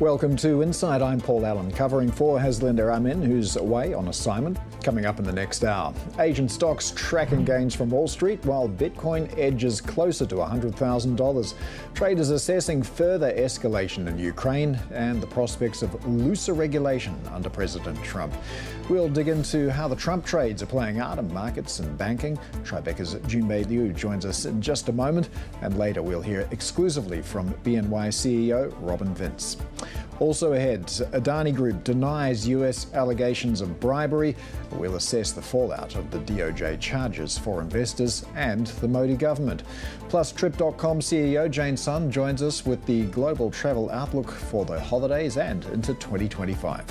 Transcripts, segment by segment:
Welcome to Inside. I'm Paul Allen, covering for Haslinda Amin, who's away on assignment. Coming up in the next hour, Asian stocks tracking gains from Wall Street while Bitcoin edges closer to $100,000. Traders assessing further escalation in Ukraine and the prospects of looser regulation under President Trump. We'll dig into how the Trump trades are playing out in markets and banking. Tribeca's Mgmt Liu joins us in just a moment, and later we'll hear exclusively from BNY CEO Robin Vince. Also ahead, Adani Group denies US allegations of bribery. We'll assess the fallout of the DOJ charges for investors and the Modi government. Plus, Trip.com CEO Jane Sun joins us with the global travel outlook for the holidays and into 2025.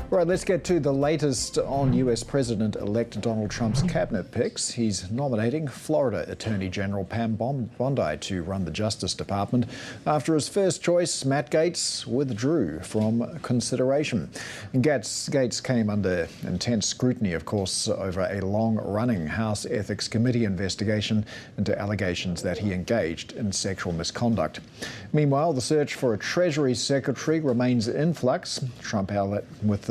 Right, let's get to the latest on US President-elect Donald Trump's cabinet picks. He's nominating Florida Attorney General Pam Bondi to run the Justice Department after his first choice, Matt Gaetz, withdrew from consideration. Gaetz came under intense scrutiny, of course, over a long-running House Ethics Committee investigation into allegations that he engaged in sexual misconduct. Meanwhile, the search for a Treasury Secretary remains in flux.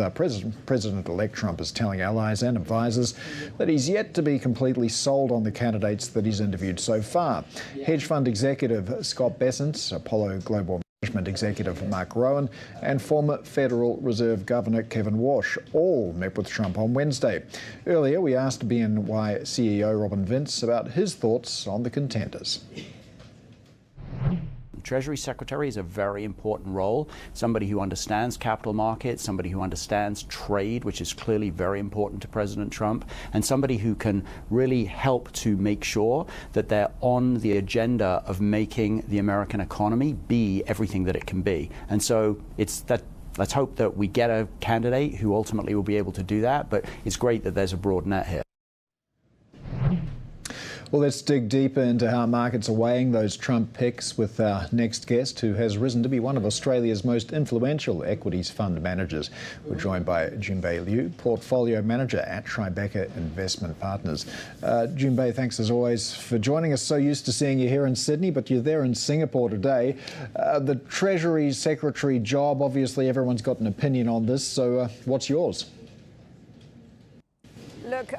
President-elect Trump is telling allies and advisors that he's yet to be completely sold on the candidates that he's interviewed so far. Hedge fund executive Scott Bessent, Apollo Global Management executive Mark Rowan, and former Federal Reserve Governor Kevin Warsh all met with Trump on Wednesday. Earlier, we asked BNY CEO Robin Vince about his thoughts on the contenders. Treasury Secretary is a very important role, somebody who understands capital markets, somebody who understands trade, which is clearly very important to President Trump, and somebody who can really help to make sure that they're on the agenda of making the American economy be everything that it can be. And so it's that. Let's hope that we get a candidate who ultimately will be able to do that, but it's great that there's a broad net here. Well, let's dig deeper into how markets are weighing those Trump picks with our next guest, who has risen to be one of Australia's most influential equities fund managers. We're joined by Mgmt Liu, portfolio manager at Tribeca Investment Partners. Mgmt, thanks as always for joining us. So used to seeing you here in Sydney, but you're there in Singapore today. The Treasury Secretary job, obviously everyone's got an opinion on this, so what's yours? Look,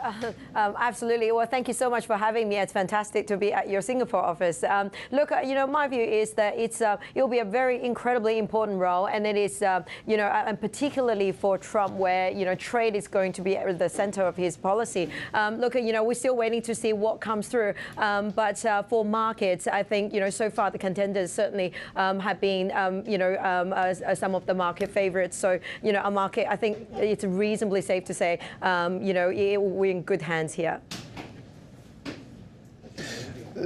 absolutely. Well, thank you so much for having me. It's fantastic to be at your Singapore office. Look, my view is that it'll be a very incredibly important role, and it is, and particularly for Trump, where trade is going to be at the center of his policy. Look, we're still waiting to see what comes through. But for markets, I think so far the contenders certainly have been some of the market favorites. So a market, I think it's reasonably safe to say, we're in good hands here.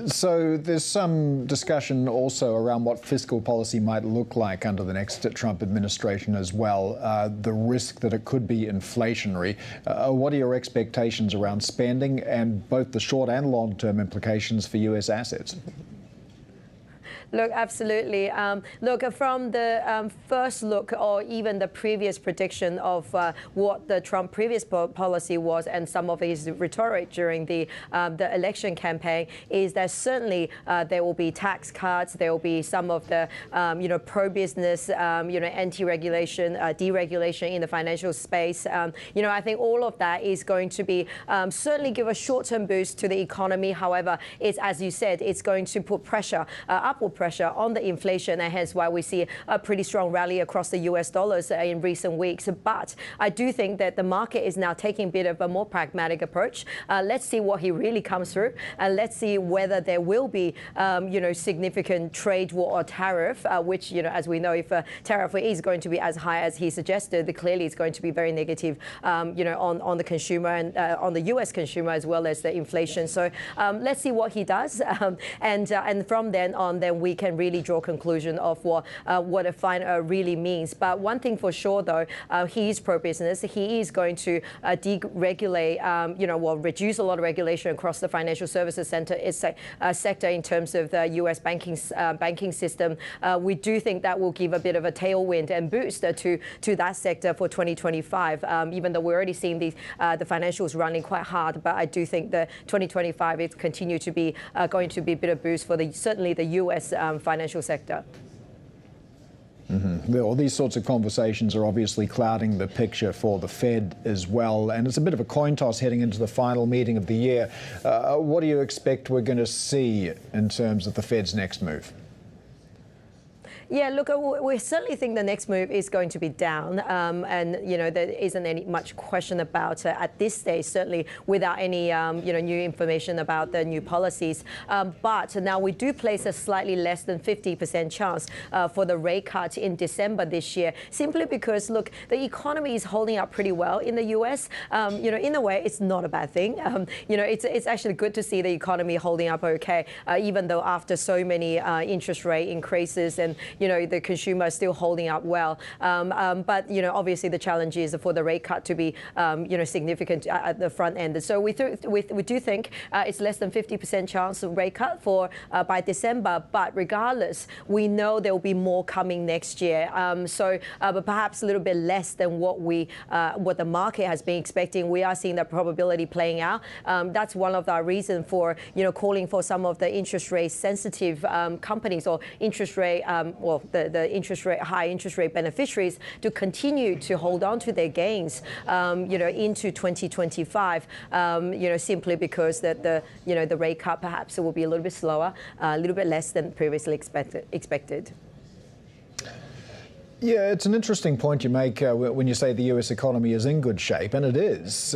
So there's some discussion also around what fiscal policy might look like under the next Trump administration as well, the risk that it could be inflationary. What are your expectations around spending and both the short and long-term implications for US assets? Look, absolutely. Look, from the first look or even the previous prediction of what the Trump previous policy was and some of his rhetoric during the election campaign is that certainly there will be tax cuts, there will be some of the, pro-business, anti-regulation, deregulation in the financial space. I think all of that is going to be certainly give a short-term boost to the economy. However, it's, as you said, it's going to put pressure, upward pressure on the inflation, and hence why we see a pretty strong rally across the US dollars in recent weeks. But I do think that the market is now taking a bit of a more pragmatic approach. Let's see what he really comes through, and let's see whether there will be, significant trade war or tariff, which, as we know, if a tariff is going to be as high as he suggested, clearly it's going to be very negative, on the consumer and on the US consumer as well as the inflation. So let's see what he does, and from then on, then we can really draw a conclusion of what a fine really means. But one thing for sure, though, he is pro-business. He is going to deregulate, reduce a lot of regulation across the financial services sector in terms of the U.S. banking system. We do think that will give a bit of a tailwind and boost to that sector for 2025. Even though we're already seeing the financials running quite hard, but I do think that 2025 is continue to be going to be a bit of boost for certainly the U.S. Financial sector. Mm-hmm. Well, these sorts of conversations are obviously clouding the picture for the Fed as well, and it's a bit of a coin toss heading into the final meeting of the year. What do you expect we're going to see in terms of the Fed's next move? Yeah, look, we certainly think the next move is going to be down, and there isn't any much question about at this stage, certainly without any new information about the new policies. But now we do place a slightly less than 50% chance for the rate cut in December this year, simply because look, the economy is holding up pretty well in the U.S. In a way, it's not a bad thing. It's actually good to see the economy holding up okay, even though after so many interest rate increases and the consumer is still holding up well. But obviously the challenge is for the rate cut to be significant at the front end. So we do think it's less than 50% chance of rate cut for by December. But regardless, we know there will be more coming next year. But perhaps a little bit less than what the market has been expecting. We are seeing that probability playing out. That's one of our reasons for calling for some of the interest rate sensitive companies or interest rate the high interest rate beneficiaries to continue to hold on to their gains, into 2025, simply because that the rate cut perhaps will be a little bit slower, a little bit less than previously expected. Yeah, it's an interesting point you make when you say the US economy is in good shape, and it is.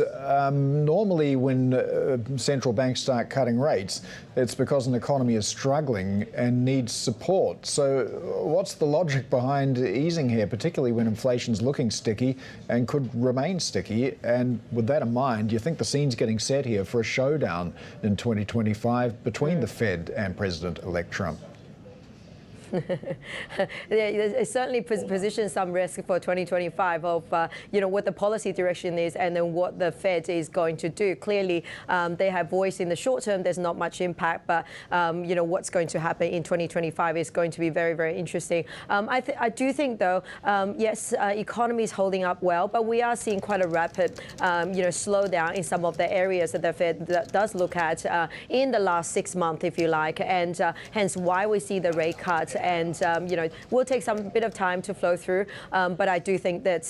Normally when central banks start cutting rates, it's because an economy is struggling and needs support. So what's the logic behind easing here, particularly when inflation's looking sticky and could remain sticky? And with that in mind, do you think the scene's getting set here for a showdown in 2025 between the Fed and President-elect Trump? It certainly positions some risk for 2025 of what the policy direction is and then what the Fed is going to do. Clearly, they have voiced in the short term there's not much impact, but what's going to happen in 2025 is going to be very, very interesting. I do think, though, yes, economy is holding up well, but we are seeing quite a rapid slowdown in some of the areas that the Fed does look at in the last 6 months, if you like, and hence why we see the rate cut. And will take some bit of time to flow through, but I do think that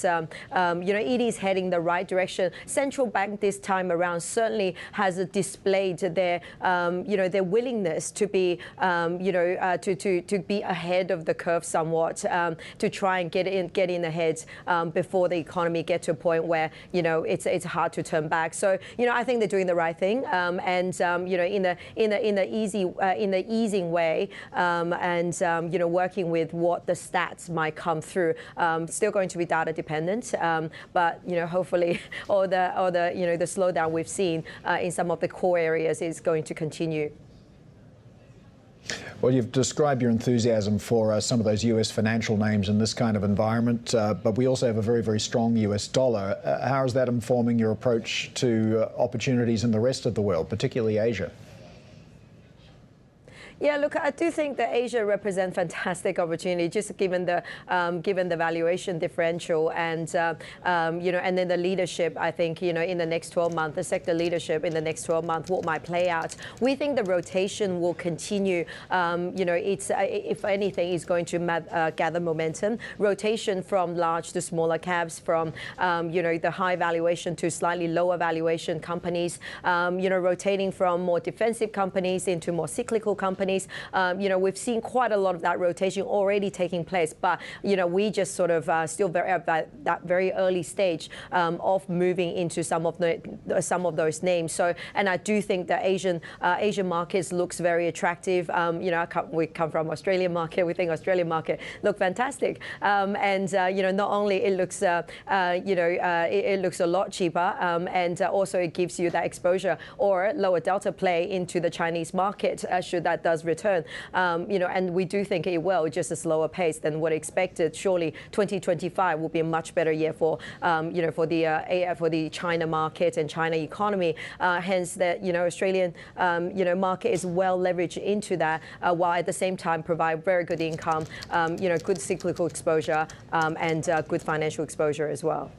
it is heading the right direction. Central bank this time around certainly has displayed their their willingness to be to be ahead of the curve somewhat, to try and get in ahead before the economy get to a point where it's hard to turn back. So I think they're doing the right thing, and in the easing way, and working with what the stats might come through. Still going to be data dependent, but hopefully all the the slowdown we've seen in some of the core areas is going to continue. Well, you've described your enthusiasm for some of those US financial names in this kind of environment, but we also have a very, very strong US dollar. How is that informing your approach to opportunities in the rest of the world, particularly Asia? Yeah, look, I do think that Asia represents fantastic opportunity, just given the valuation differential and and then the leadership. I think in the next 12 months, the sector leadership in the next 12 months, what might play out. We think the rotation will continue. It's if anything is going to gather momentum. Rotation from large to smaller caps, from the high valuation to slightly lower valuation companies. Rotating from more defensive companies into more cyclical companies. We've seen quite a lot of that rotation already taking place, but we just sort of still very at that very early stage of moving into some of those names. So, and I do think the Asian markets looks very attractive. We come from Australian market. We think Australian market look fantastic, and not only it looks it looks a lot cheaper, and also it gives you that exposure or lower delta play into the Chinese market should that does return. And we do think it will, just a slower pace than what expected. Surely 2025 will be a much better year for for the China market and China economy. Hence that Australian market is well leveraged into that, while at the same time provide very good income, good cyclical exposure, and good financial exposure as well.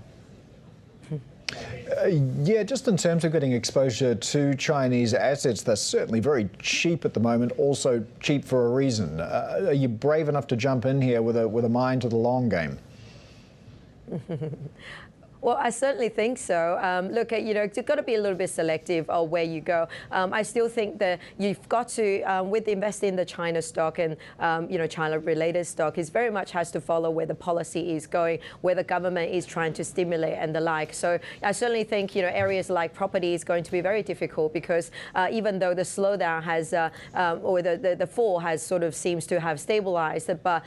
Yeah, just in terms of getting exposure to Chinese assets, they're certainly very cheap at the moment, also cheap for a reason. Are you brave enough to jump in here with a mind to the long game? Well, I certainly think so. Look, you've got to be a little bit selective of where you go. I still think that you've got to, with investing in the China stock and, China-related stock, it very much has to follow where the policy is going, where the government is trying to stimulate and the like. So I certainly think, areas like property is going to be very difficult because even though the slowdown has, or the fall has sort of seems to have stabilized, but,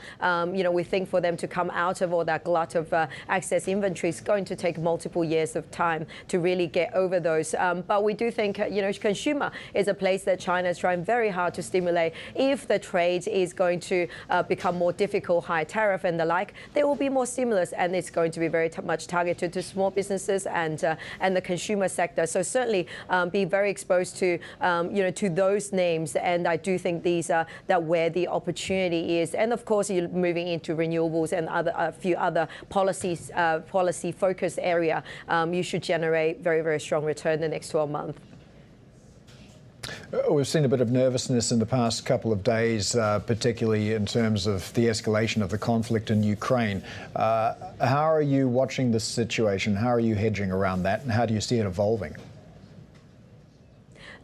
we think for them to come out of all that glut of excess inventory is going to take multiple years of time to really get over those. But we do think, consumer is a place that China is trying very hard to stimulate. If the trade is going to become more difficult, high tariff and the like, there will be more stimulus, and it's going to be very much targeted to small businesses and the consumer sector. So certainly be very exposed to, to those names. And I do think these are that where the opportunity is. And of course, you're moving into renewables and a few other policy focus area, you should generate very, very strong return in the next 12 months. We've seen a bit of nervousness in the past couple of days, particularly in terms of the escalation of the conflict in Ukraine. How are you watching this situation? How are you hedging around that? And how do you see it evolving?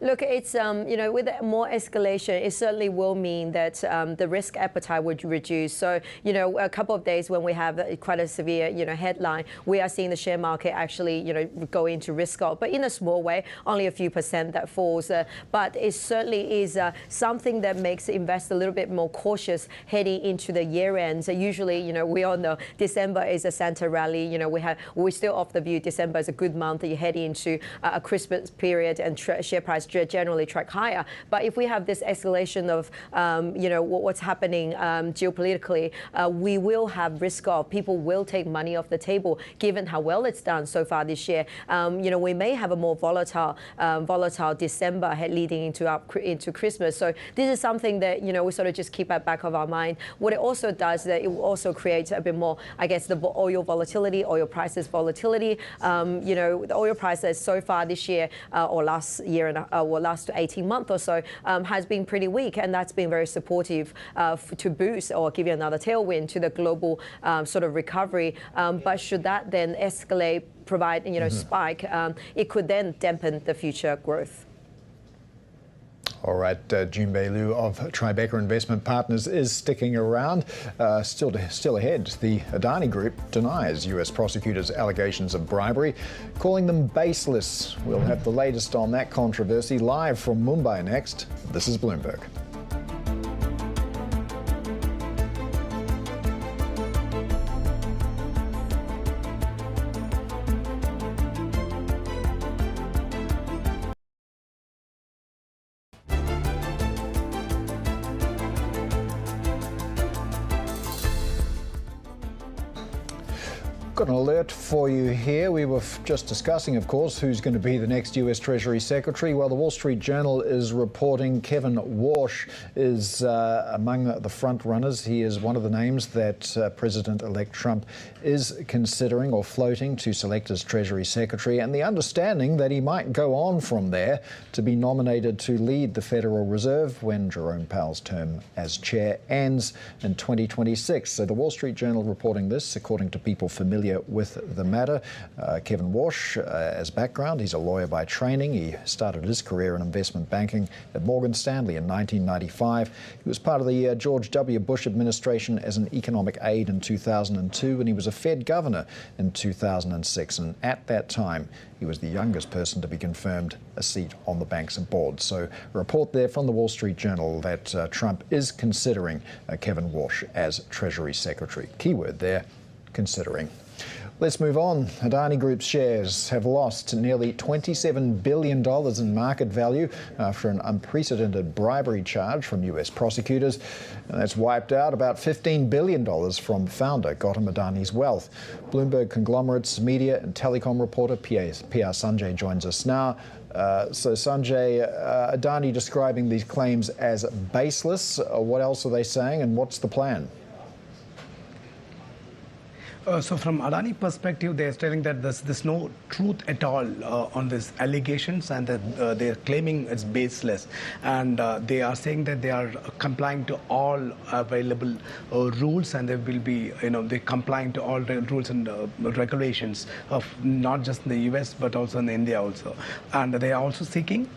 Look, it's, with more escalation, it certainly will mean that the risk appetite would reduce. So, a couple of days when we have quite a severe, headline, we are seeing the share market actually, go into risk off, but in a small way, only a few percent that falls. But it certainly is something that makes investors a little bit more cautious heading into the year end. So usually, we all know December is a Santa rally. We're still of the view December is a good month. You head into a Christmas period and share price generally track higher. But if we have this escalation of, what's happening geopolitically, we will have risk off. People will take money off the table, given how well it's done so far this year. We may have a more volatile December leading into Christmas. So this is something that, we sort of just keep at back of our mind. What it also does is that it will also create a bit more, I guess, the oil volatility, oil prices volatility. The oil prices so far this year or last year or last 18 months or so has been pretty weak, and that's been very supportive to boost or give you another tailwind to the global sort of recovery. But should that then escalate, provide spike, it could then dampen the future growth. All right, Junbei Liu of Tribeca Investment Partners is sticking around. Still ahead, the Adani Group denies US prosecutors' allegations of bribery, calling them baseless. We'll have the latest on that controversy live from Mumbai next. This is Bloomberg. Got an alert for you here. We were just discussing, of course, who's going to be the next US Treasury Secretary. Well, the Wall Street Journal is reporting Kevin Warsh is among the front runners. He is one of the names that President-elect Trump is considering or floating to select as Treasury Secretary, and the understanding that he might go on from there to be nominated to lead the Federal Reserve when Jerome Powell's term as chair ends in 2026. So the Wall Street Journal reporting this, according to people familiar with the matter. Kevin Warsh, as background, he's a lawyer by training. He started his career in investment banking at Morgan Stanley in 1995. He was part of the George W. Bush administration as an economic aide in 2002, and he was a Fed governor in 2006. And at that time, he was the youngest person to be confirmed a seat on the bank's board. So a report there from the Wall Street Journal that Trump is considering Kevin Warsh as Treasury Secretary. Keyword there, considering. Let's move on. Adani Group's shares have lost nearly $27 billion in market value after an unprecedented bribery charge from US prosecutors. And that's wiped out about $15 billion from founder Gautam Adani's wealth. Bloomberg conglomerates media and telecom reporter PR Sanjay joins us now. So Sanjay, Adani describing these claims as baseless. What else are they saying, and what's the plan? So from Adani perspective, they're telling that there's no truth at all on these allegations, and that they're claiming it's baseless. And they are saying that they are complying to all available rules, and they will be, they're complying to all the rules and regulations of not just in the US but also in India also. And they are also seeking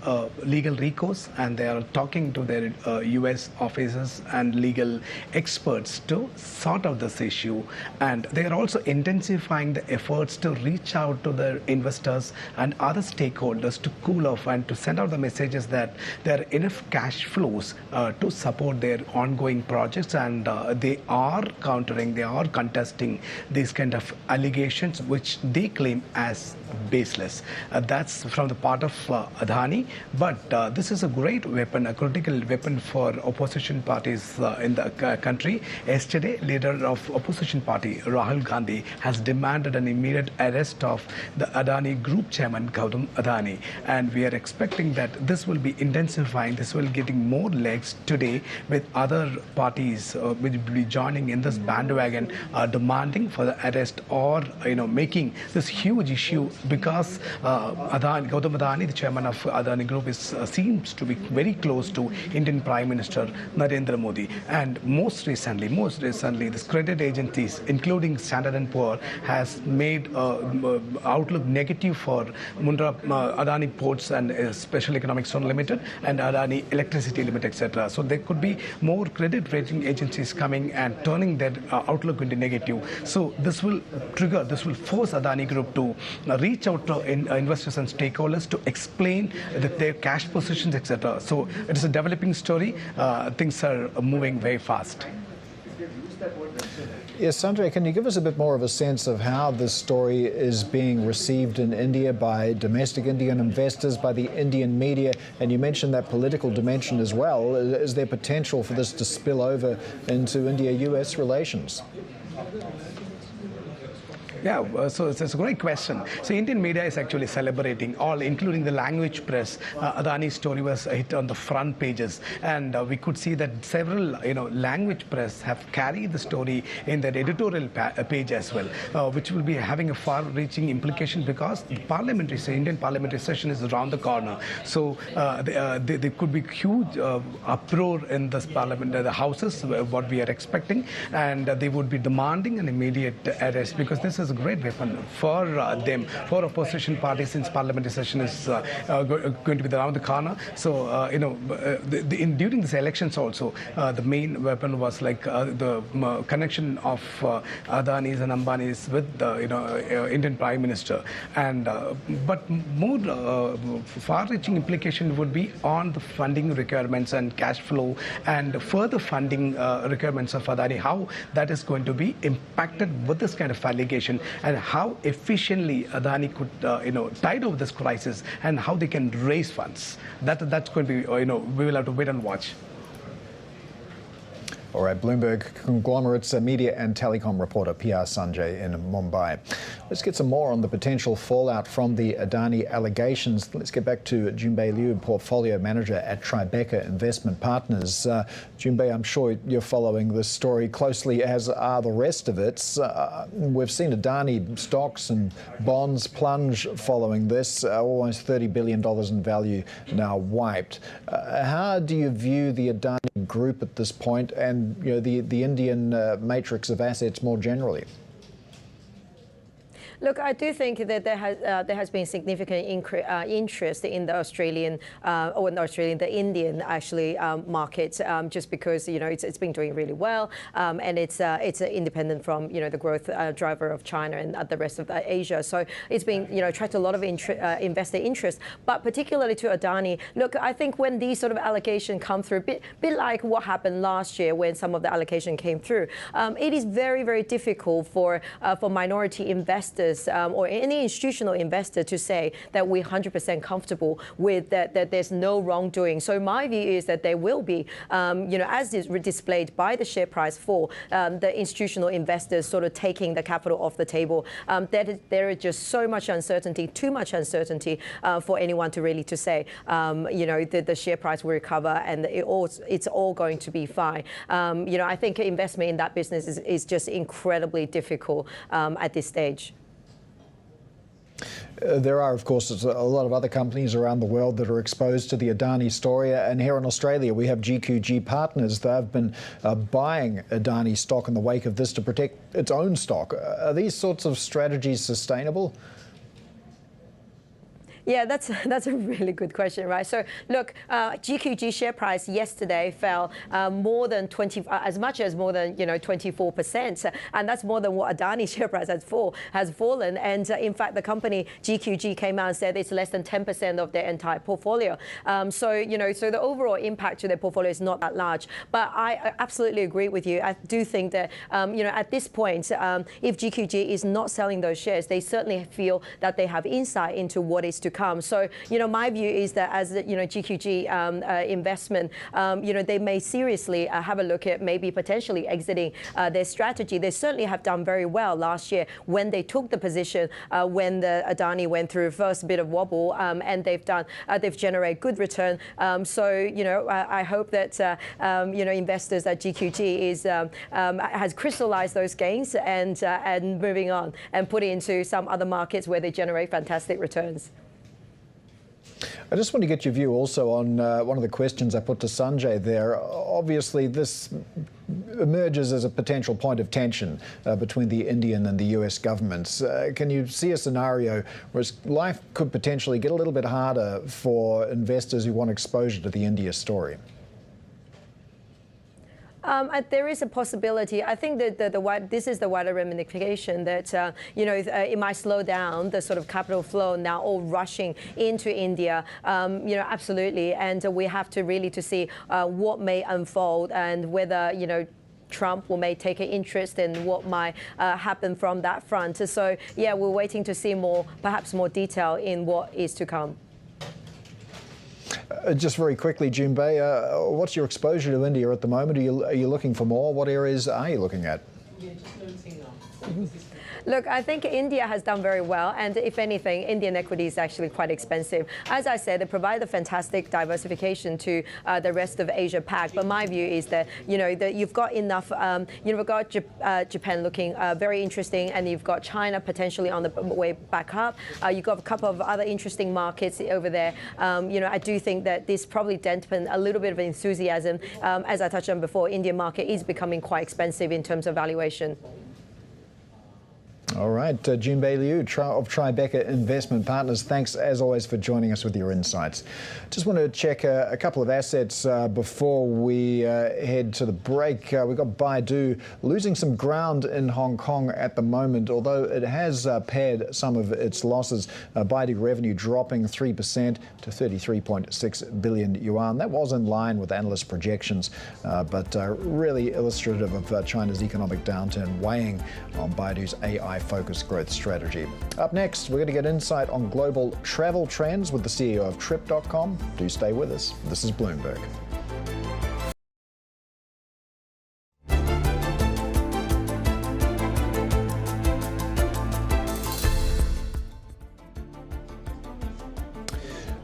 legal recourse, and they are talking to their US officers and legal experts to sort out this issue. And they are also intensifying the efforts to reach out to their investors and other stakeholders to cool off and to send out the messages that there are enough cash flows to support their ongoing projects, and they are contesting these kind of allegations which they claim as baseless. That's from the part of Adani, but this is a great weapon, a critical weapon for opposition parties in the country. Yesterday, leader of opposition party Rahul Gandhi has demanded an immediate arrest of the Adani Group chairman Gautam Adani, and we are expecting that this will be intensifying, this will getting more legs today, with other parties will be joining in this bandwagon, demanding for the arrest or making this huge issue, because Gautam Adani, the chairman of Adani Group, seems to be very close to Indian Prime Minister Narendra Modi. And most recently, this credit agencies, including Standard & Poor, has made outlook negative for Adani Ports and Special Economic Zone Limited and Adani Electricity Limited, etc. So there could be more credit rating agencies coming and turning their outlook into negative. So this will force Adani Group to reach out to investors and stakeholders to explain their cash positions, etc. So it is a developing story. Things are moving very fast. Yes, Sanjay, can you give us a bit more of a sense of how this story is being received in India by domestic Indian investors, by the Indian media? And you mentioned that political dimension as well. Is there potential for this to spill over into India-US relations? Yeah, so it's a great question. So Indian media is actually celebrating, all, including the language press. Adani's story was hit on the front pages, and we could see that several, language press have carried the story in their editorial page as well, which will be having a far-reaching implication, because the Indian parliamentary session is around the corner. So there could be huge uproar in this parliament, the houses, what we are expecting, and they would be demanding an immediate arrest, because this is a great weapon for them, for opposition parties, since parliamentary session is going to be around the corner. So, during these elections also, the main weapon was like the connection of Adani's and Ambani's with the Indian Prime Minister. And but more far-reaching implication would be on the funding requirements and cash flow and further funding requirements of Adani, how that is going to be impacted with this kind of allegation, and how efficiently Adani could, tide over this crisis, and how they can raise funds. That's going to be, we will have to wait and watch. All right, Bloomberg Conglomerate's media and telecom reporter PR Sanjay in Mumbai. Let's get some more on the potential fallout from the Adani allegations. Let's get back to Junbei Liu, portfolio manager at Tribeca Investment Partners. Junbei, I'm sure you're following this story closely, as are the rest of it. We've seen Adani stocks and bonds plunge following this, almost $30 billion in value now wiped. How do you view the Adani Group at this point, and the Indian matrix of assets more generally? Look, I do think that there has been significant interest in the the Indian actually market, just because it's been doing really well, and it's independent from the growth driver of China and the rest of Asia. So it's been attracted a lot of investor interest, but particularly to Adani. Look, I think when these sort of allegations come through, bit like what happened last year when some of the allegation came through, it is very, very difficult for minority investors investors or any institutional investor to say that we're 100% comfortable with that there's no wrongdoing. So my view is that there will be, as is displayed by the share price fall, the institutional investors sort of taking the capital off the table. There is just so much uncertainty, too much uncertainty for anyone to really to say, the share price will recover and it's all going to be fine. I think investment in that business is just incredibly difficult at this stage. There are, of course, a lot of other companies around the world that are exposed to the Adani story. And here in Australia, we have GQG Partners. They've been buying Adani stock in the wake of this to protect its own stock. Are these sorts of strategies sustainable? Yeah, that's a really good question, right? So look, GQG share price yesterday fell more than 24%, and that's more than what Adani share price has fallen. And in fact, the company GQG came out and said it's less than 10% of their entire portfolio. So the overall impact to their portfolio is not that large. But I absolutely agree with you. I do think that at this point, if GQG is not selling those shares, they certainly feel that they have insight into what is to come. So, my view is that as GQG investment, they may seriously have a look at maybe potentially exiting their strategy. They certainly have done very well last year when they took the position when the Adani went through first bit of wobble, and they've generated good return. I hope that investors at GQG has crystallized those gains and moving on and put it into some other markets where they generate fantastic returns. I just want to get your view also on one of the questions I put to Sanjay there. Obviously, this emerges as a potential point of tension between the Indian and the US governments. Can you see a scenario where life could potentially get a little bit harder for investors who want exposure to the India story? There is a possibility. I think that this is the wider ramification that it might slow down the sort of capital flow now all rushing into India. Absolutely, and we have to really to see what may unfold and whether Trump may take an interest in what might happen from that front. So yeah, we're waiting to see perhaps more detail in what is to come. Just very quickly, Junbei, what's your exposure to India at the moment? Are you looking for more? What areas are you looking at? Look, I think India has done very well, and if anything, Indian equity is actually quite expensive. As I said, they provide a fantastic diversification to the rest of Asia Pac. But my view is that that you've got enough. You've got Japan looking very interesting, and you've got China potentially on the way back up. You've got a couple of other interesting markets over there. I do think that this probably dampened a little bit of enthusiasm. As I touched on before, Indian market is becoming quite expensive in terms of valuation. All right, Junbei Liu of Tribeca Investment Partners, thanks as always for joining us with your insights. Just want to check a couple of assets before we head to the break. We've got Baidu losing some ground in Hong Kong at the moment, although it has pared some of its losses. Baidu revenue dropping 3% to 33.6 billion yuan. That was in line with analyst projections, but really illustrative of China's economic downturn weighing on Baidu's AI-focused growth strategy. Up next, we're going to get insight on global travel trends with the CEO of Trip.com. Do stay with us. This is Bloomberg.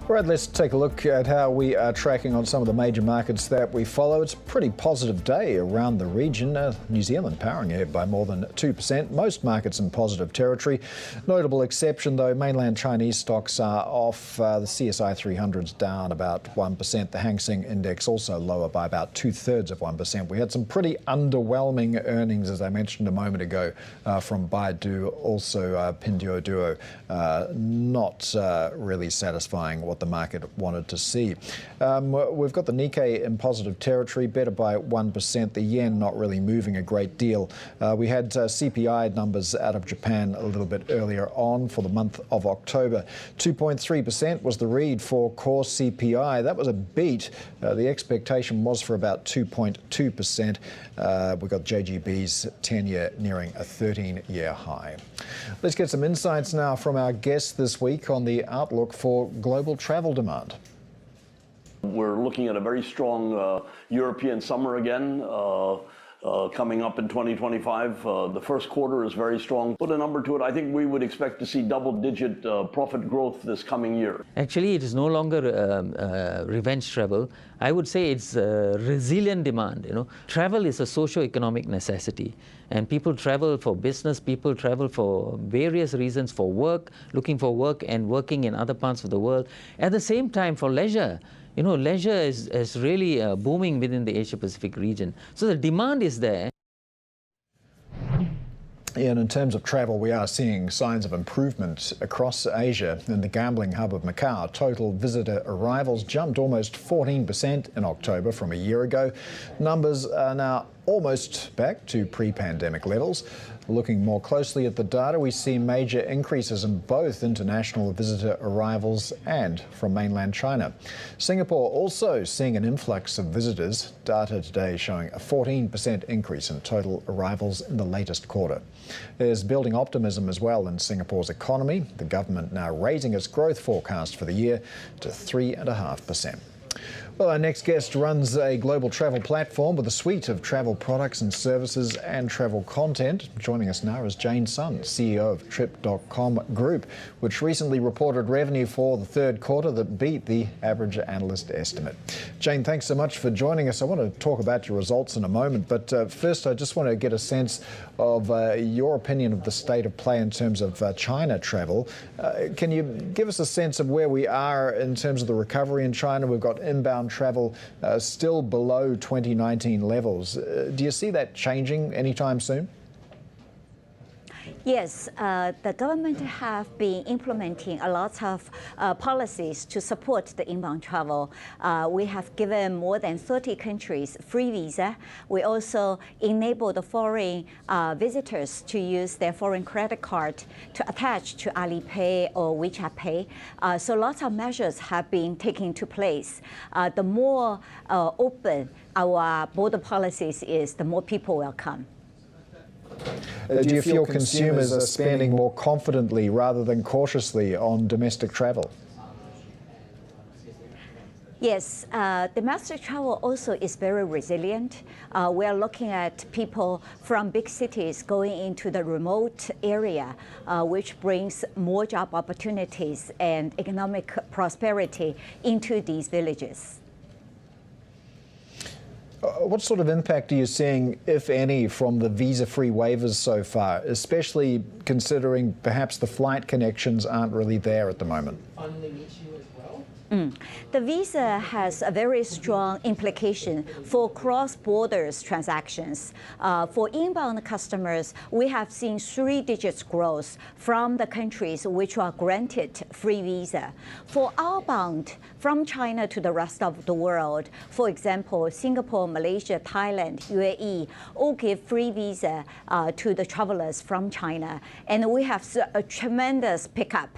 All right, let's take a look at how we are tracking on some of the major markets that we follow. It's a pretty positive day around the region. New Zealand powering ahead by more than 2%. Most markets in positive territory. Notable exception, though, mainland Chinese stocks are off. The CSI 300's down about 1%. The Hang Seng Index also lower by about 2/3%. We had some pretty underwhelming earnings, as I mentioned a moment ago, from Baidu, also Pinduoduo. Not really satisfying what what the market wanted to see. We've got the Nikkei in positive territory, better by 1%. The yen not really moving a great deal. We had CPI numbers out of Japan a little bit earlier on for the month of October. 2.3% was the read for core CPI. That was a beat. The expectation was for about 2.2%. We've got JGB's 10-year nearing a 13-year high. Let's get some insights now from our guests this week on the outlook for global travel demand. We're looking at a very strong European summer again. Coming up in 2025. The first quarter is very strong. Put a number to it, I think we would expect to see double-digit profit growth this coming year. Actually, it is no longer revenge travel. I would say it's resilient demand. Travel is a socio-economic necessity, and people travel for business. People travel for various reasons, for work, looking for work, and working in other parts of the world. At the same time, for leisure. Leisure is really booming within the Asia-Pacific region. So the demand is there. And in terms of travel, we are seeing signs of improvement across Asia. In the gambling hub of Macau, total visitor arrivals jumped almost 14% in October from a year ago. Numbers are now almost back to pre-pandemic levels. Looking more closely at the data, we see major increases in both international visitor arrivals and from mainland China. Singapore also seeing an influx of visitors. Data today showing a 14% increase in total arrivals in the latest quarter. There's building optimism as well in Singapore's economy. The government now raising its growth forecast for the year to 3.5%. Well, our next guest runs a global travel platform with a suite of travel products and services and travel content. Joining us now is Jane Sun, CEO of Trip.com Group, which recently reported revenue for the third quarter that beat the average analyst estimate. Jane, thanks so much for joining us. I want to talk about your results in a moment, but first I just want to get a sense of your opinion of the state of play in terms of China travel. Can you give us a sense of where we are in terms of the recovery in China? We've got inbound travel still below 2019 levels. Do you see that changing anytime soon? Yes, the government have been implementing a lot of policies to support the inbound travel. We have given more than 30 countries free visa. We also enable the foreign visitors to use their foreign credit card to attach to Alipay or WeChat Pay. So lots of measures have been taken to place. The more open our border policies is, the more people will come. Do you feel consumers are spending more confidently rather than cautiously on domestic travel? Yes, domestic travel also is very resilient. We are looking at people from big cities going into the remote area, which brings more job opportunities and economic prosperity into these villages. What sort of impact are you seeing, if any, from the visa-free waivers so far, especially considering perhaps the flight connections aren't really there at the moment? The visa has a very strong implication for cross-border transactions. For inbound customers, we have seen 3-digit growth from the countries which are granted free visa. For outbound from China to the rest of the world, for example, Singapore, Malaysia, Thailand, UAE, all give free visa to the travelers from China. And we have a tremendous pickup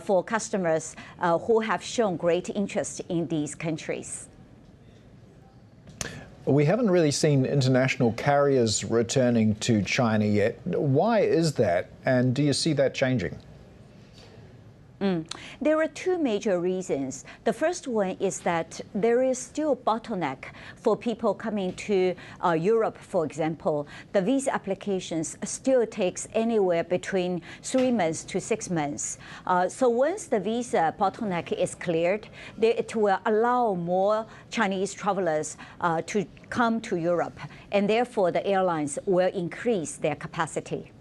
for customers who have shown great interest in these countries. We haven't really seen international carriers returning to China yet. Why is that, and do you see that changing? There are two major reasons. The first one is that there is still bottleneck for people coming to Europe, for example. The visa applications still takes anywhere between 3 months to 6 months. So once the visa bottleneck is cleared, it will allow more Chinese travelers to come to Europe, and therefore the airlines will increase their capacity.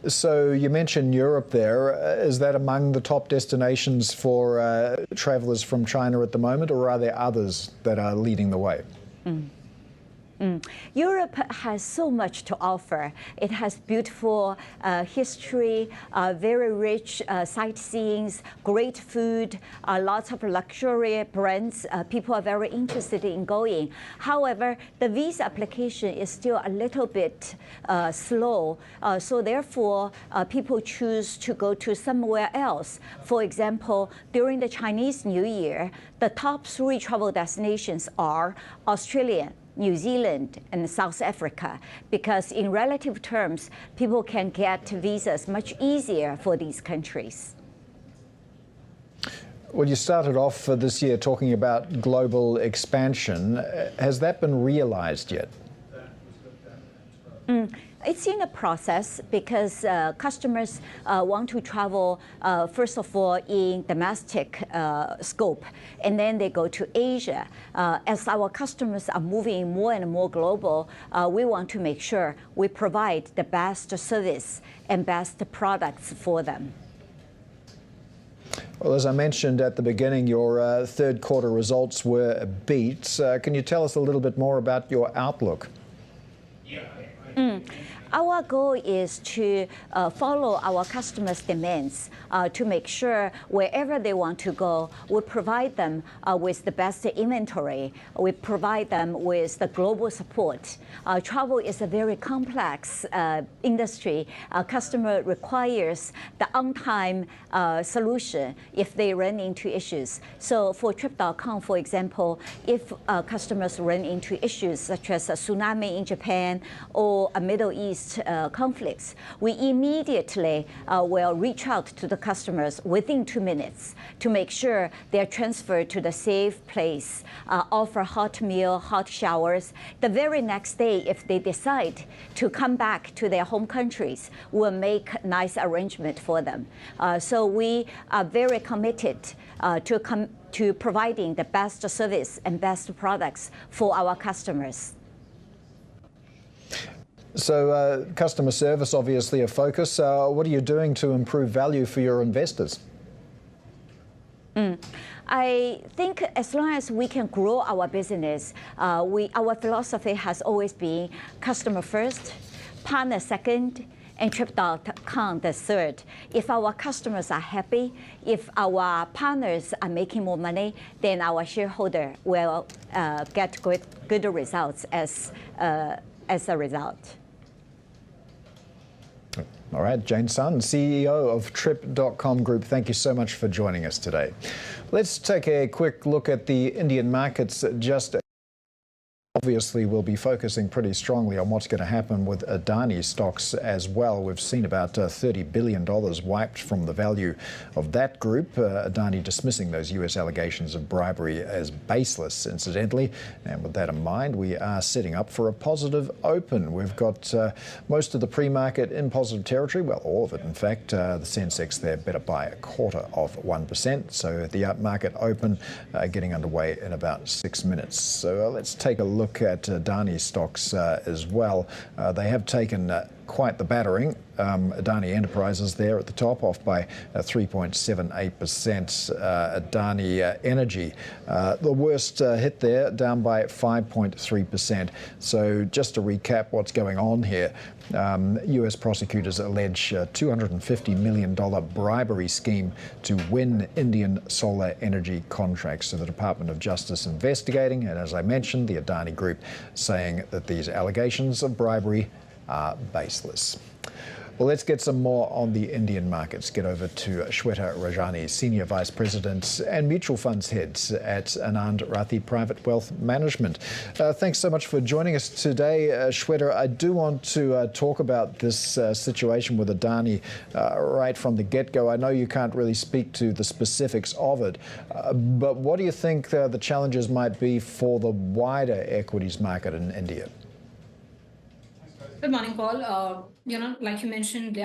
So you mentioned Europe there. Is that among the top destinations for travellers from China at the moment, or are there others that are leading the way? Europe has so much to offer. It has beautiful history, very rich sightseeing, great food, lots of luxury brands. People are very interested in going. However, the visa application is still a little bit slow. So therefore, people choose to go to somewhere else. For example, during the Chinese New Year, the top 3 travel destinations are Australia, New Zealand, and South Africa, because in relative terms, people can get visas much easier for these countries. Well, you started off this year talking about global expansion. Has that been realized yet? It's in a process because customers want to travel, first of all, in domestic scope, and then they go to Asia. As our customers are moving more and more global, we want to make sure we provide the best service and best products for them. Well, as I mentioned at the beginning, your third quarter results were beat. Can you tell us a little bit more about your outlook? Our goal is to follow our customers' demands to make sure wherever they want to go, we provide them with the best inventory. We provide them with the global support. Travel is a very complex industry. Customer requires the on-time solution if they run into issues. So for Trip.com, for example, if customers run into issues such as a tsunami in Japan or a Middle East conflicts, we immediately will reach out to the customers within 2 minutes to make sure they're transferred to the safe place, offer hot meal, hot showers. The very next day, if they decide to come back to their home countries, we'll make nice arrangement for them. So we are very committed to providing the best service and best products for our customers. So customer service, obviously a focus. What are you doing to improve value for your investors? I think as long as we can grow our business, our philosophy has always been customer first, partner second, and Trip.com the third. If our customers are happy, if our partners are making more money, then our shareholder will get good results as a result. All right, Jane Sun, CEO of Trip.com Group, thank you so much for joining us today. Let's take a quick look at the Indian markets. Obviously, we'll be focusing pretty strongly on what's going to happen with Adani stocks as well. We've seen about $30 billion wiped from the value of that group. Adani dismissing those US allegations of bribery as baseless, incidentally. And with that in mind, we are setting up for a positive open. We've got most of the pre-market in positive territory. Well, all of it, in fact. The Sensex there better by 0.25%. So the market open getting underway in about 6 minutes. So let's take a look at Adani stocks as well. They have taken quite the battering. Adani Enterprises there at the top, off by 3.78%. Adani Energy, the worst hit there, down by 5.3%. So just to recap what's going on here, US prosecutors allege $250 million bribery scheme to win Indian solar energy contracts. So the Department of Justice investigating, and as I mentioned, the Adani Group saying that these allegations of bribery are baseless. Well, let's get some more on the Indian markets. Get over to Shweta Rajani, Senior Vice President and Mutual Funds Head at Anand Rathi Private Wealth Management. Thanks so much for joining us today, Shweta. I do want to talk about this situation with Adani right from the get-go. I know you can't really speak to the specifics of it, but what do you think the challenges might be for the wider equities market in India? Good morning, Paul. Like you mentioned,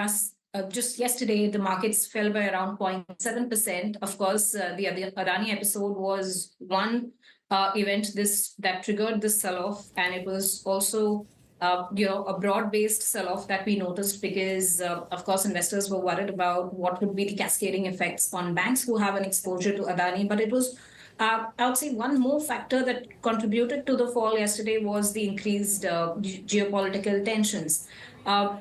just yesterday, the markets fell by around 0.7%. Of course, the Adani episode was one event that triggered this sell-off, and it was also a broad-based sell-off that we noticed because, of course, investors were worried about what would be the cascading effects on banks who have an exposure to Adani. But it was I would say one more factor that contributed to the fall yesterday was the increased geopolitical tensions.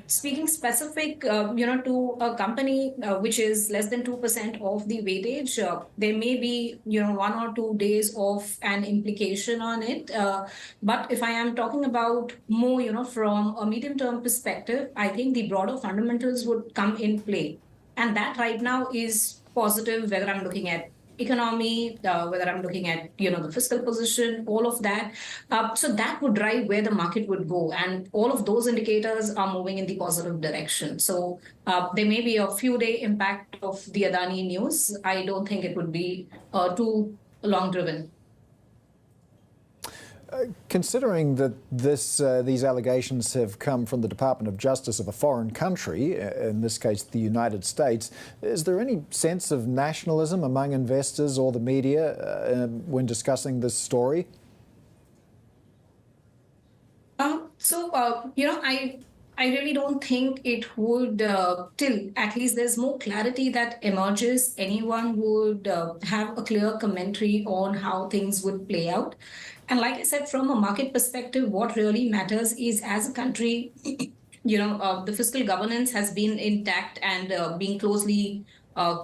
Speaking specific, to a company which is less than 2% of the weightage, there may be, 1 or 2 days of an implication on it. But if I am talking about more, from a medium-term perspective, I think the broader fundamentals would come in play. And that right now is positive, whether I'm looking at economy, whether I'm looking at the fiscal position, all of that. So that would drive where the market would go, and all of those indicators are moving in the positive direction. So there may be a few-day impact of the Adani news. I don't think it would be too long-driven. Considering that these allegations have come from the Department of Justice of a foreign country, in this case the United States, is there any sense of nationalism among investors or the media when discussing this story? I really don't think it would, till at least there's more clarity that emerges, anyone would have a clear commentary on how things would play out. And like I said, from a market perspective, what really matters is, as a country, the fiscal governance has been intact and being closely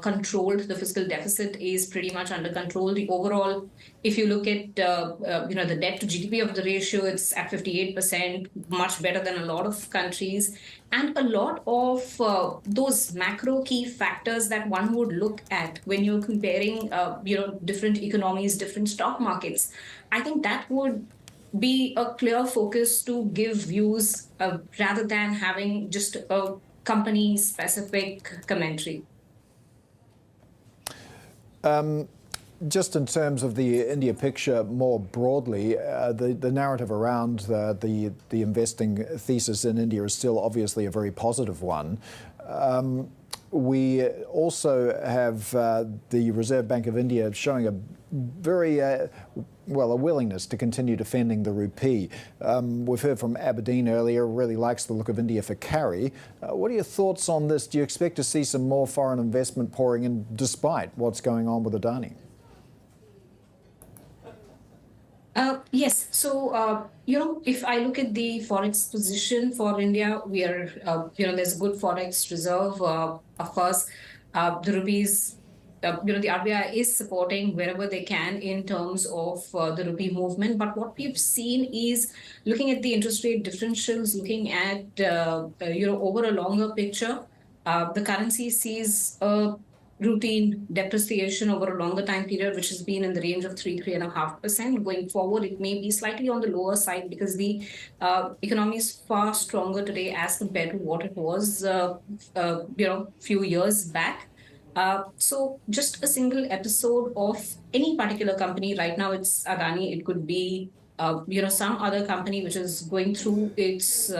controlled. The fiscal deficit is pretty much under control. The overall, if you look at the debt to GDP of the ratio, it's at 58%, much better than a lot of countries. And a lot of those macro key factors that one would look at when you're comparing, different economies, different stock markets, I think that would be a clear focus to give views rather than having just a company-specific commentary. Just in terms of the India picture more broadly, the narrative around the investing thesis in India is still obviously a very positive one. We also have the Reserve Bank of India showing a very a willingness to continue defending the rupee. We've heard from Aberdeen earlier, really likes the look of India for carry. What are your thoughts on this? Do you expect to see some more foreign investment pouring in despite what's going on with Adani? Yes. So, if I look at the forex position for India, we are, there's a good forex reserve. Of course, the rupees, the RBI is supporting wherever they can in terms of the rupee movement. But what we've seen is, looking at the interest rate differentials, looking at, over a longer picture, the currency sees a routine depreciation over a longer time period, which has been in the range of 3.5%. Going forward, it may be slightly on the lower side because the economy is far stronger today as compared to what it was, few years back. So just a single episode of any particular company, right now it's Adani, it could be, some other company which is going through its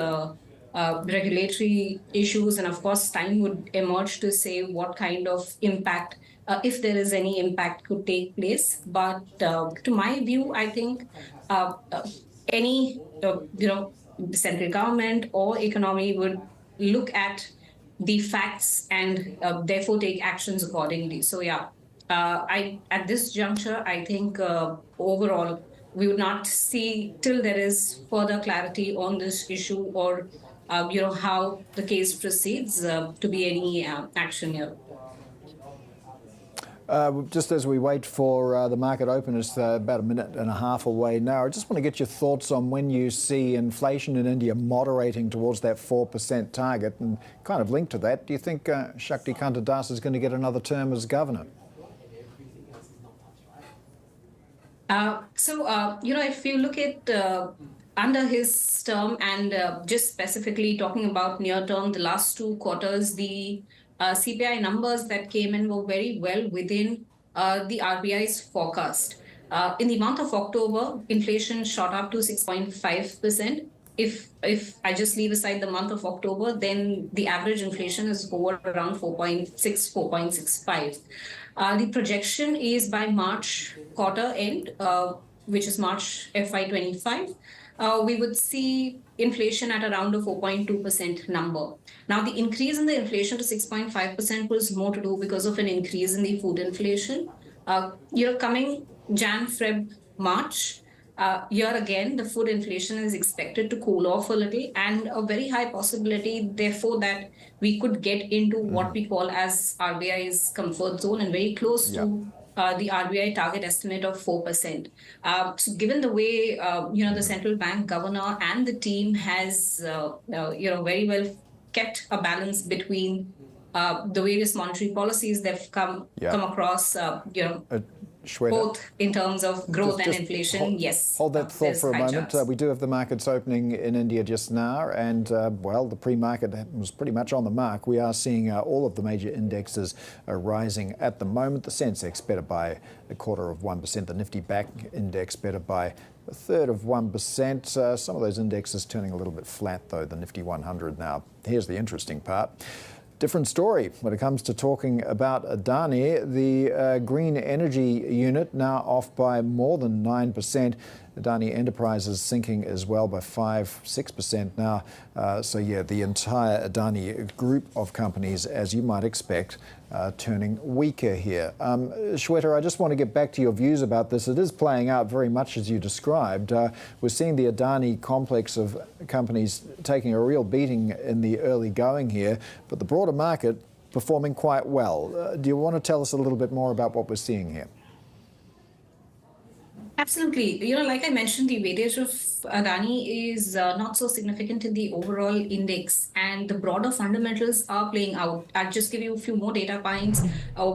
regulatory issues, and of course time would emerge to say what kind of impact, if there is any impact, could take place. But to my view, I think any central government or economy would look at the facts and therefore take actions accordingly. So at this juncture, I think overall we would not see, till there is further clarity on this issue or how the case proceeds, to be any action here. Just as we wait for the market open, it's about a minute and a half away now. I just want to get your thoughts on when you see inflation in India moderating towards that 4% target, and kind of linked to that, do you think Shakti Kanta Das is going to get another term as governor? If you look at under his term and just specifically talking about near term, the last 2 quarters, the CPI numbers that came in were very well within the RBI's forecast. In the month of October, inflation shot up to 6.5%. If I just leave aside the month of October, then the average inflation is over around 4.6, 4.65. The projection is by March quarter end, which is March FY25. We would see inflation at around a 4.2% number. Now, the increase in the inflation to 6.5% was more to do because of an increase in the food inflation. Coming Jan, Feb, March, here again, the food inflation is expected to cool off a little, and a very high possibility, therefore, that we could get into what we call as RBI's comfort zone and very close to the RBI target estimate of 4%. So given the way, the central bank governor and the team has, very well kept a balance between the various monetary policies they've come across, Shweta, both in terms of growth and inflation, yes. Hold that thought for a moment. We do have the markets opening in India just now, and, the pre-market was pretty much on the mark. We are seeing all of the major indexes rising at the moment. The Sensex better by 0.25%, the Nifty Back Index better by 1/3%. Some of those indexes turning a little bit flat, though, the Nifty 100 now. Here's the interesting part. Different story when it comes to talking about Adani. The green energy unit now off by more than 9%. Adani Enterprises sinking as well by 5-6% now. The entire Adani Group of companies, as you might expect, turning weaker here. Shweta, I just want to get back to your views about this. It is playing out very much as you described. We're seeing the Adani complex of companies taking a real beating in the early going here, but the broader market performing quite well. Do you want to tell us a little bit more about what we're seeing here? Absolutely. Like I mentioned, the weightage of Adani is not so significant in the overall index, and the broader fundamentals are playing out. I'll just give you a few more data points.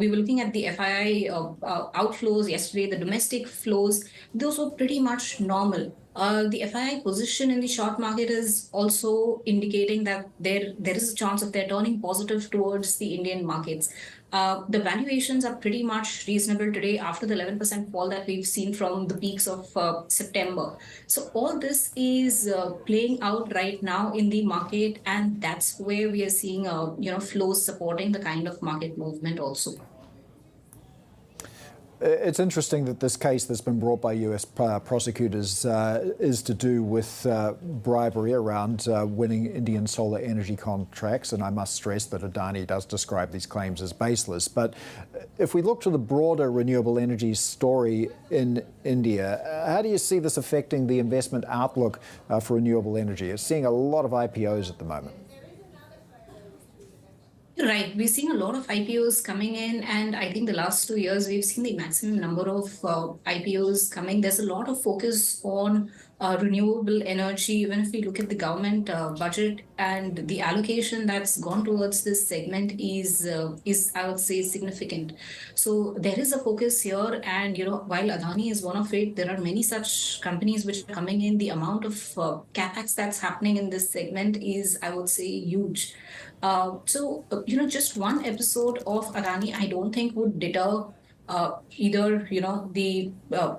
We were looking at the FII outflows yesterday, the domestic flows. Those were pretty much normal. The FII position in the short market is also indicating that there is a chance of their turning positive towards the Indian markets. The valuations are pretty much reasonable today after the 11% fall that we've seen from the peaks of September. So all this is playing out right now in the market, and that's where we are seeing flows supporting the kind of market movement also. It's interesting that this case that's been brought by US prosecutors is to do with bribery around winning Indian solar energy contracts, and I must stress that Adani does describe these claims as baseless. But if we look to the broader renewable energy story in India, how do you see this affecting the investment outlook for renewable energy? You're seeing a lot of IPOs at the moment. Right. We're seeing a lot of IPOs coming in, and I think the last 2 years we've seen the maximum number of IPOs coming. There's a lot of focus on renewable energy. Even if we look at the government budget, and the allocation that's gone towards this segment is I would say significant. So there is a focus here, and while Adani is one of it, there are many such companies which are coming in. The amount of capex that's happening in this segment is, I would say, huge. Just one episode of Adani, I don't think would deter either, the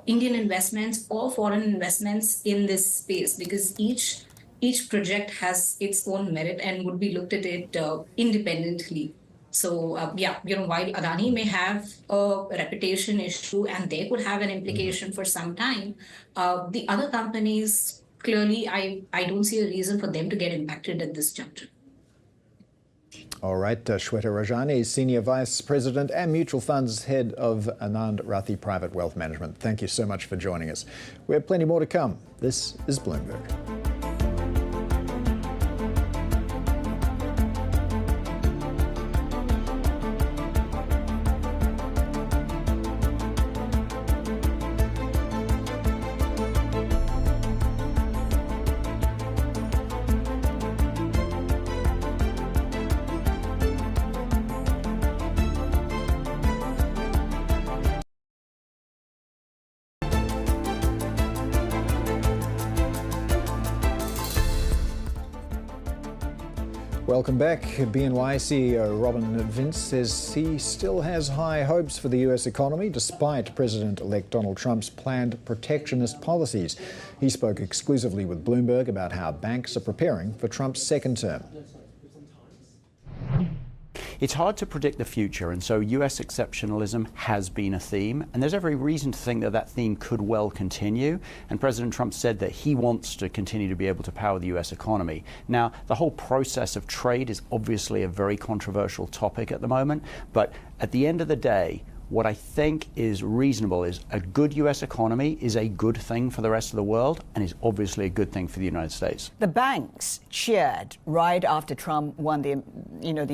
Indian investments or foreign investments in this space, because each project has its own merit and would be looked at it independently. So, while Adani may have a reputation issue and they could have an implication for some time, the other companies, clearly, I don't see a reason for them to get impacted at this juncture. All right, Shweta Rajani, Senior Vice President and Mutual Funds Head of Anand Rathi Private Wealth Management. Thank you so much for joining us. We have plenty more to come. This is Bloomberg. Welcome back. BNY CEO Robin Vince says he still has high hopes for the US economy despite President-elect Donald Trump's planned protectionist policies. He spoke exclusively with Bloomberg about how banks are preparing for Trump's second term. It's hard to predict the future, and so US exceptionalism has been a theme, and there's every reason to think that that theme could well continue. And President Trump said that he wants to continue to be able to power the US economy. Now, the whole process of trade is obviously a very controversial topic at the moment, but at the end of the day, What I think is reasonable is a good U.S. economy is a good thing for the rest of the world and is obviously a good thing for the United States. The banks cheered right after Trump won the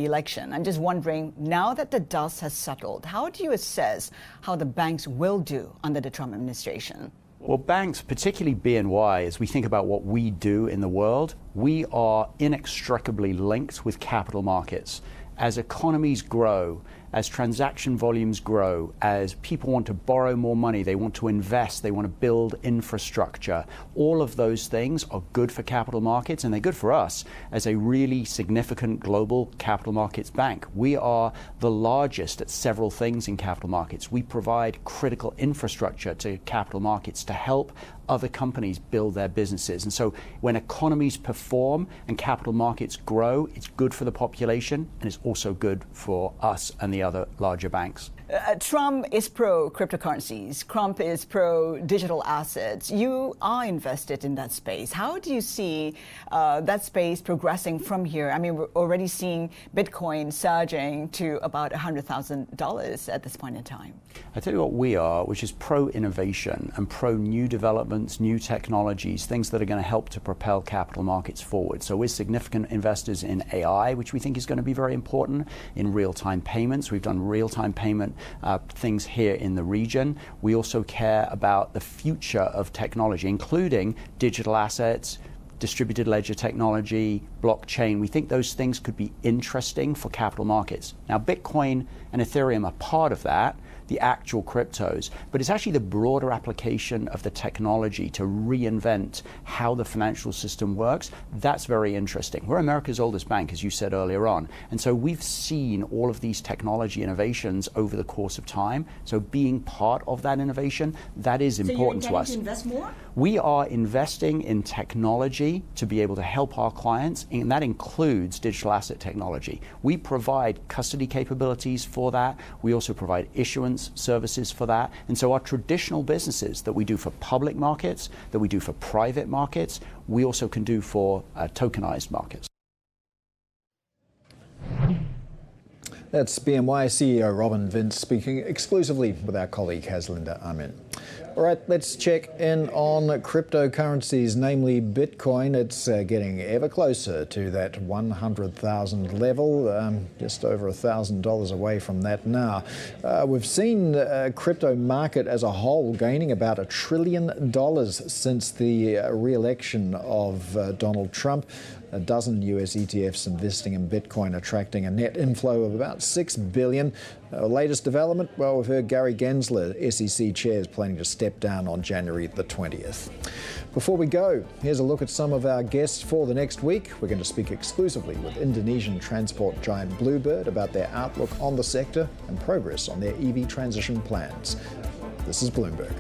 election. I'm just wondering, now that the dust has settled, how do you assess how the banks will do under the Trump administration? Well, banks, particularly BNY, as we think about what we do in the world, we are inextricably linked with capital markets. As economies grow, as transaction volumes grow, as people want to borrow more money, they want to invest, they want to build infrastructure, all of those things are good for capital markets, and they're good for us as a really significant global capital markets bank. We are the largest at several things in capital markets. We provide critical infrastructure to capital markets to help other companies build their businesses. And so when economies perform and capital markets grow, it's good for the population, and it's also good for us and the other larger banks. Trump is pro-cryptocurrencies. Trump is pro-digital assets. You are invested in that space. How do you see that space progressing from here? I mean, we're already seeing Bitcoin surging to about $100,000 at this point in time. I tell you what we are, which is pro-innovation and pro-new developments, new technologies, things that are going to help to propel capital markets forward. So we're significant investors in AI, which we think is going to be very important, in real-time payments. We've done real-time payment things here in the region. We also care about the future of technology, including digital assets, distributed ledger technology, blockchain. We think those things could be interesting for capital markets. Now, Bitcoin and Ethereum are part of that, the actual cryptos, but it's actually the broader application of the technology to reinvent how the financial system works. That's very interesting. We're America's oldest bank, as you said earlier on, and so we've seen all of these technology innovations over the course of time. So being part of that innovation, that is important to us. So you're intending to invest more? We are investing in technology to be able to help our clients, and that includes digital asset technology. We provide custody capabilities for that. We also provide issuance services for that. And so our traditional businesses that we do for public markets, that we do for private markets, we also can do for tokenized markets. That's BNY CEO Robin Vince speaking exclusively with our colleague Haslinda Amin. All right, let's check in on cryptocurrencies, namely Bitcoin. It's getting ever closer to that 100,000 level, just over $1,000 away from that now. We've seen crypto market as a whole gaining about $1 trillion since the re-election of Donald Trump. A dozen US ETFs investing in Bitcoin, attracting a net inflow of about $6 billion. Latest development, well, we've heard Gary Gensler, SEC chair, is planning to step down on January the 20th. Before we go, here's a look at some of our guests for the next week. We're going to speak exclusively with Indonesian transport giant Bluebird about their outlook on the sector and progress on their EV transition plans. This is Bloomberg.